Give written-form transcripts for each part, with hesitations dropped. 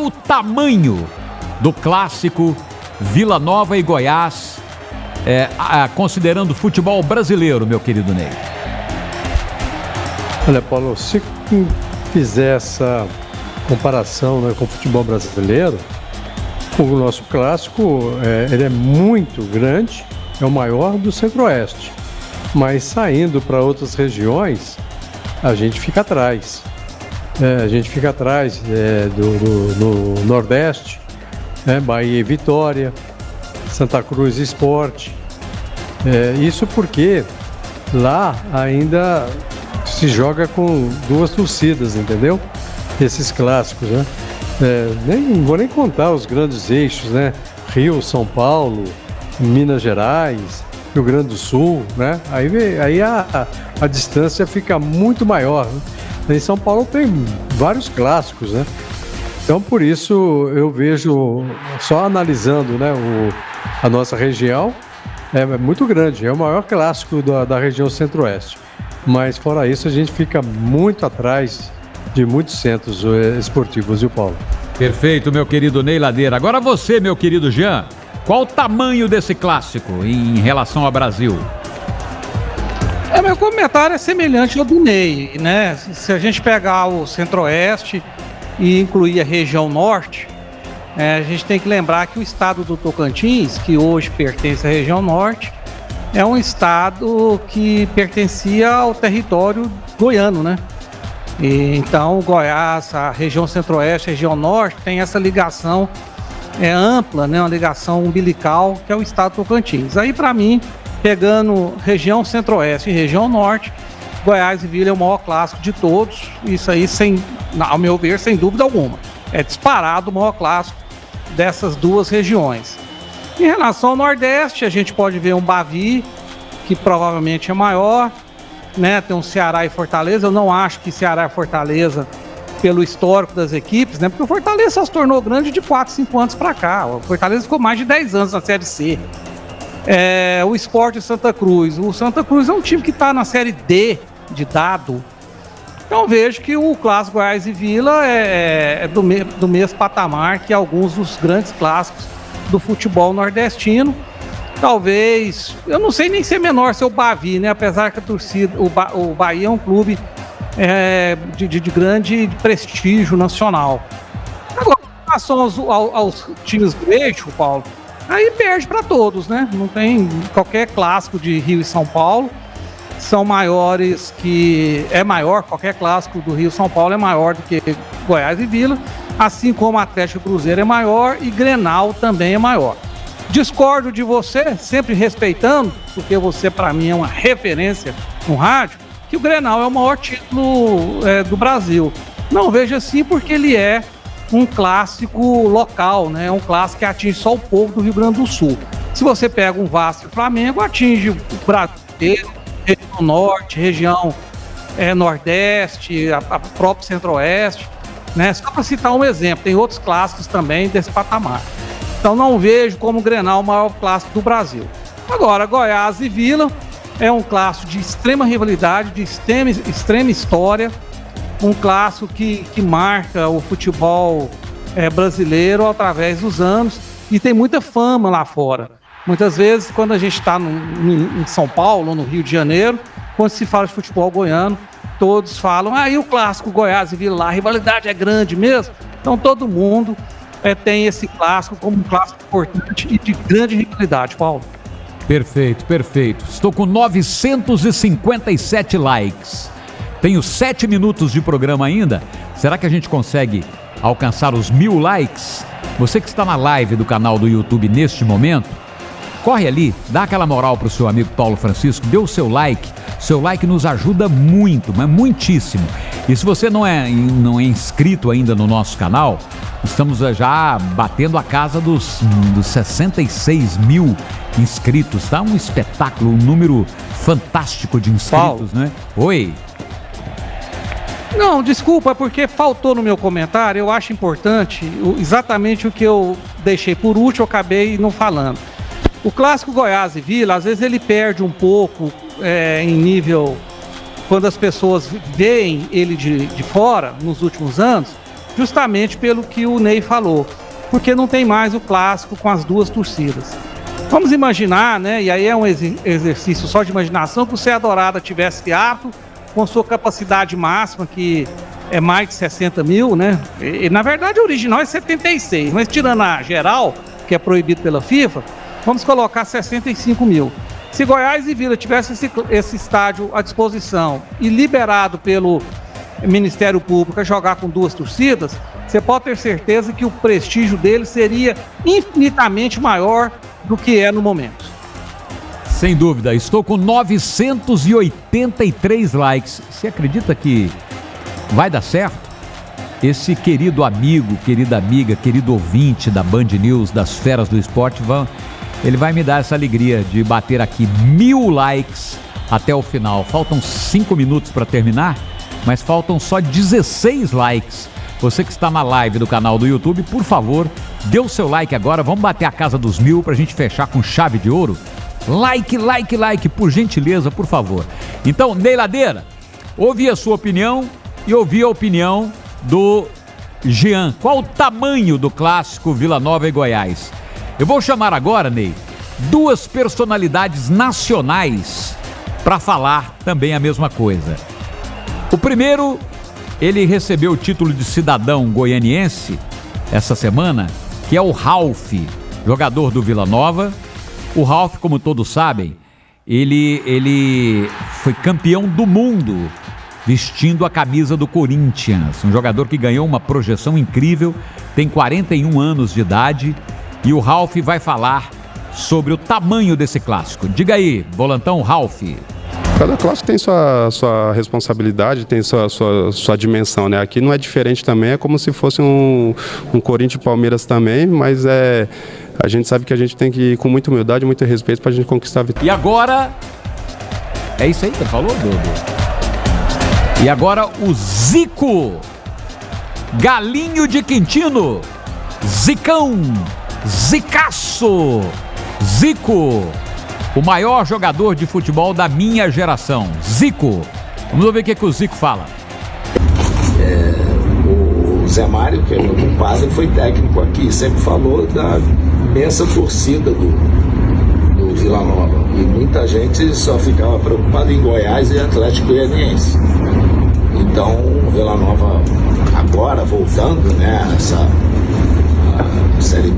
o tamanho do clássico Vila Nova e Goiás, considerando o futebol brasileiro, meu querido Ney? Olha, Paulo, se fizer essa comparação, né, com o futebol brasileiro, o nosso clássico ele é muito grande, é o maior do Centro-Oeste, mas saindo para outras regiões, a gente fica atrás. A gente fica atrás do Nordeste, Bahia e Vitória, Santa Cruz e Sport. Isso porque lá ainda se joga com duas torcidas, entendeu? Esses clássicos, né? Não vou nem contar os grandes eixos, né? Rio, São Paulo, Minas Gerais, Rio Grande do Sul, né? Aí a distância fica muito maior, né? Em São Paulo tem vários clássicos, né? Então, por isso, eu vejo, só analisando, né, a nossa região, é muito grande, é o maior clássico da região Centro-Oeste. Mas, fora isso, a gente fica muito atrás de muitos centros esportivos, viu, Paulo? Perfeito, meu querido Ney Ladeira. Agora você, meu querido Jean, qual o tamanho desse clássico em relação ao Brasil? Meu comentário é semelhante ao do Ney, né? Se a gente pegar o Centro-Oeste e incluir a região Norte, a gente tem que lembrar que o estado do Tocantins, que hoje pertence à região Norte, é um estado que pertencia ao território goiano, né? Então, Goiás, a região Centro-Oeste, a região Norte, tem essa ligação ampla, né? Uma ligação umbilical, que é o estado do Tocantins. Aí, para mim, pegando região Centro-Oeste e região Norte, Goiás e Vila é o maior clássico de todos. Isso aí, ao meu ver, sem dúvida alguma. É disparado o maior clássico dessas duas regiões. Em relação ao Nordeste, a gente pode ver um Bavi, que provavelmente é maior, né? Tem um Ceará e Fortaleza. Eu não acho que Ceará e Fortaleza, pelo histórico das equipes, né? Porque o Fortaleza só se tornou grande de 4, 5 anos para cá. O Fortaleza ficou mais de 10 anos na Série C. O Sport e Santa Cruz. O Santa Cruz é um time que está na Série D de dado. Então vejo que o clássico Goiás e Vila é do mesmo patamar que alguns dos grandes clássicos do futebol nordestino. Talvez, eu não sei nem se é menor ser o Bavi, né? Apesar que a torcida, o Bahia é um clube de grande prestígio nacional. Agora, em relação aos times do eixo, Paulo, aí perde para todos, né? Não tem qualquer clássico de Rio e São Paulo. São maiores qualquer clássico do Rio e São Paulo é maior do que Goiás e Vila, assim como Atlético e Cruzeiro é maior e Grenal também é maior. Discordo de você, sempre respeitando, porque você para mim é uma referência no rádio, que o Grenal é o maior título do Brasil. Não vejo assim porque ele é um clássico local, né? É um clássico que atinge só o povo do Rio Grande do Sul. Se você pega um Vasco e Flamengo, atinge o Brasil inteiro, região Norte, região Nordeste, a própria Centro-Oeste, né? Só para citar um exemplo, tem outros clássicos também desse patamar. Então não vejo como o Grenal o maior clássico do Brasil. Agora, Goiás e Vila é um clássico de extrema rivalidade, de extrema história, um clássico que marca o futebol brasileiro através dos anos e tem muita fama lá fora. Muitas vezes, quando a gente está em São Paulo ou no Rio de Janeiro, quando se fala de futebol goiano, todos falam, e o clássico Goiás e Vila lá, a rivalidade é grande mesmo. Então todo mundo tem esse clássico como um clássico importante e de grande rivalidade, Paulo. Perfeito, perfeito. Estou com 957 likes. Tenho 7 minutos de programa ainda. Será que a gente consegue alcançar os 1000 likes? Você que está na live do canal do YouTube neste momento, corre ali, dá aquela moral para o seu amigo Paulo Francisco, dê o seu like. Seu like nos ajuda muito, mas muitíssimo. E se você não é inscrito ainda no nosso canal, estamos já batendo a casa dos 66 mil inscritos, tá? Um espetáculo, um número fantástico de inscritos, Paulo, né? Oi. Não, desculpa, é porque faltou no meu comentário. Eu acho importante, exatamente o que eu deixei por último, eu acabei não falando. O clássico Goiás e Vila, às vezes ele perde um pouco em nível, quando as pessoas veem ele de fora, nos últimos anos, justamente pelo que o Ney falou, porque não tem mais o clássico com as duas torcidas. Vamos imaginar, né, e aí é um exercício só de imaginação, que o Serra Dourada tivesse teatro com sua capacidade máxima, que é mais de 60 mil, né? E na verdade o original é 76, mas tirando a geral, que é proibido pela FIFA, vamos colocar 65 mil. Se Goiás e Vila tivessem esse estádio à disposição e liberado pelo Ministério Público a jogar com duas torcidas, você pode ter certeza que o prestígio dele seria infinitamente maior do que é no momento. Sem dúvida, estou com 983 likes. Você acredita que vai dar certo? Esse querido amigo, querida amiga, querido ouvinte da Band News, das Feras do Esporte, ele vai me dar essa alegria de bater aqui 1000 likes até o final. Faltam 5 minutos para terminar, mas faltam só 16 likes. Você que está na live do canal do YouTube, por favor, dê o seu like agora. Vamos bater a casa dos 1000 para a gente fechar com chave de ouro. Like, like, like, por gentileza, por favor. Então, Ney Ladeira, ouvi a sua opinião e ouvi a opinião do Jean. Qual o tamanho do clássico Vila Nova e Goiás? Eu vou chamar agora, Ney, duas personalidades nacionais para falar também a mesma coisa. O primeiro, ele recebeu o título de cidadão goianiense essa semana, que é o Ralf, jogador do Vila Nova. O Ralf, como todos sabem, ele foi campeão do mundo vestindo a camisa do Corinthians. Um jogador que ganhou uma projeção incrível, tem 41 anos de idade, e o Ralf vai falar sobre o tamanho desse clássico. Diga aí, volantão Ralf. Cada clássico tem sua responsabilidade, tem sua dimensão, né? Aqui não é diferente também, é como se fosse um Corinthians e Palmeiras também, mas a gente sabe que a gente tem que ir com muita humildade, muito respeito para a gente conquistar a vitória. E agora, é isso aí que você falou, Dudu? E agora o Zico, Galinho de Quintino, Zicão, Zicaço, Zico, o maior jogador de futebol da minha geração, Zico. Vamos ouvir o que o Zico fala. O Zé Mário, que é meu compadre, foi técnico aqui, sempre falou da imensa torcida do Vila Nova. E muita gente só ficava preocupada em Goiás e Atlético Goianiense. Então, o Vila Nova agora voltando, né, essa série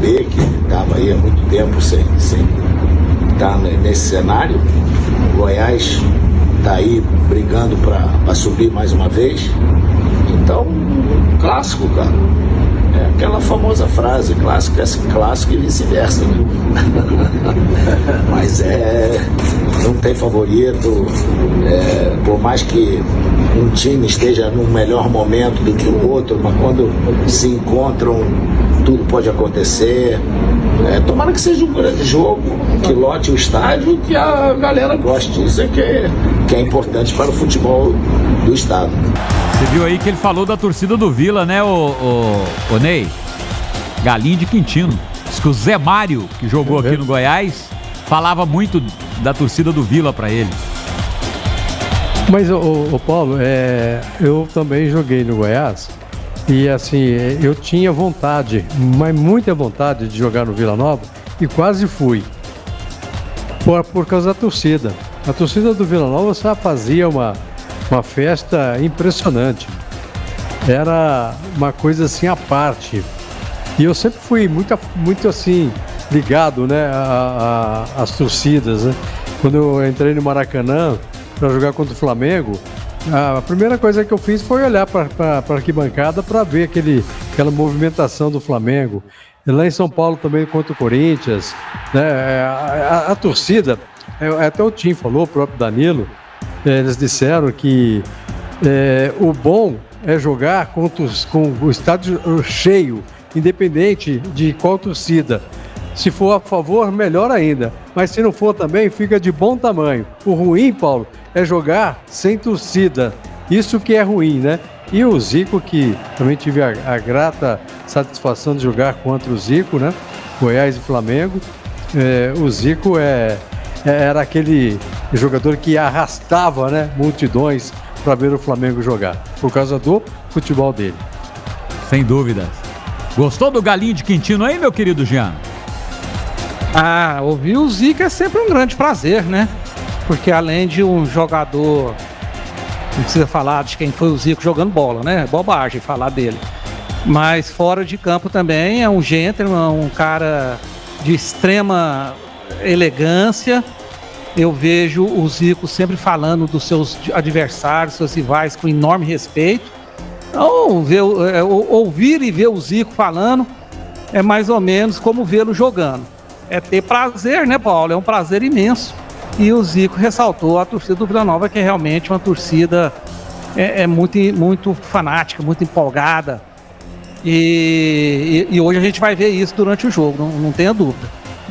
B, que estava aí há muito tempo sem estar nesse cenário. O Goiás está aí brigando para subir mais uma vez. Então, clássico, cara. É aquela famosa frase, clássico é clássico e vice-versa, né? Mas não tem favorito. Por mais que um time esteja num melhor momento do que o outro, mas quando se encontram, tudo pode acontecer. Tomara que seja um grande jogo, que lote o estádio, que a galera goste. Isso é que é importante para o futebol do estado. Você viu aí que ele falou da torcida do Vila, né, o Ney? Galinho de Quintino. Diz que o Zé Mário, que jogou aqui no Goiás, falava muito da torcida do Vila para ele. Mas, Paulo, eu também joguei no Goiás e, assim, eu tinha vontade, mas muita vontade de jogar no Vila Nova e quase fui, por causa da torcida. A torcida do Vila Nova só fazia uma festa impressionante. Era uma coisa assim à parte. E eu sempre fui muito assim, ligado, né, às torcidas, né? Quando eu entrei no Maracanã para jogar contra o Flamengo, a primeira coisa que eu fiz foi olhar para a arquibancada para ver aquela movimentação do Flamengo. E lá em São Paulo também contra o Corinthians, né? A torcida, até o Tim falou, o próprio Danilo, eles disseram que o bom é jogar com o estádio cheio, independente de qual torcida. Se for a favor, melhor ainda. Mas se não for também, fica de bom tamanho. O ruim, Paulo, é jogar sem torcida. Isso que é ruim, né? E o Zico, que também tive a grata satisfação de jogar contra o Zico, né? Goiás e Flamengo. O Zico era aquele jogador que arrastava, né, multidões para ver o Flamengo jogar, por causa do futebol dele. Sem dúvida. Gostou do Galinho de Quintino aí, meu querido Jean? Ouvir o Zico é sempre um grande prazer, né? Porque além de um jogador, não precisa falar de quem foi o Zico jogando bola, né? É bobagem falar dele. Mas fora de campo também é um gentleman, um cara de extrema elegância. Eu vejo o Zico sempre falando dos seus adversários, seus rivais, com enorme respeito. Ouvir e ver o Zico falando é mais ou menos como vê-lo jogando. É ter prazer, né, Paulo? É um prazer imenso. E o Zico ressaltou a torcida do Vila Nova, que é realmente uma torcida muito, muito fanática, muito empolgada. E hoje a gente vai ver isso durante o jogo, não tenha dúvida.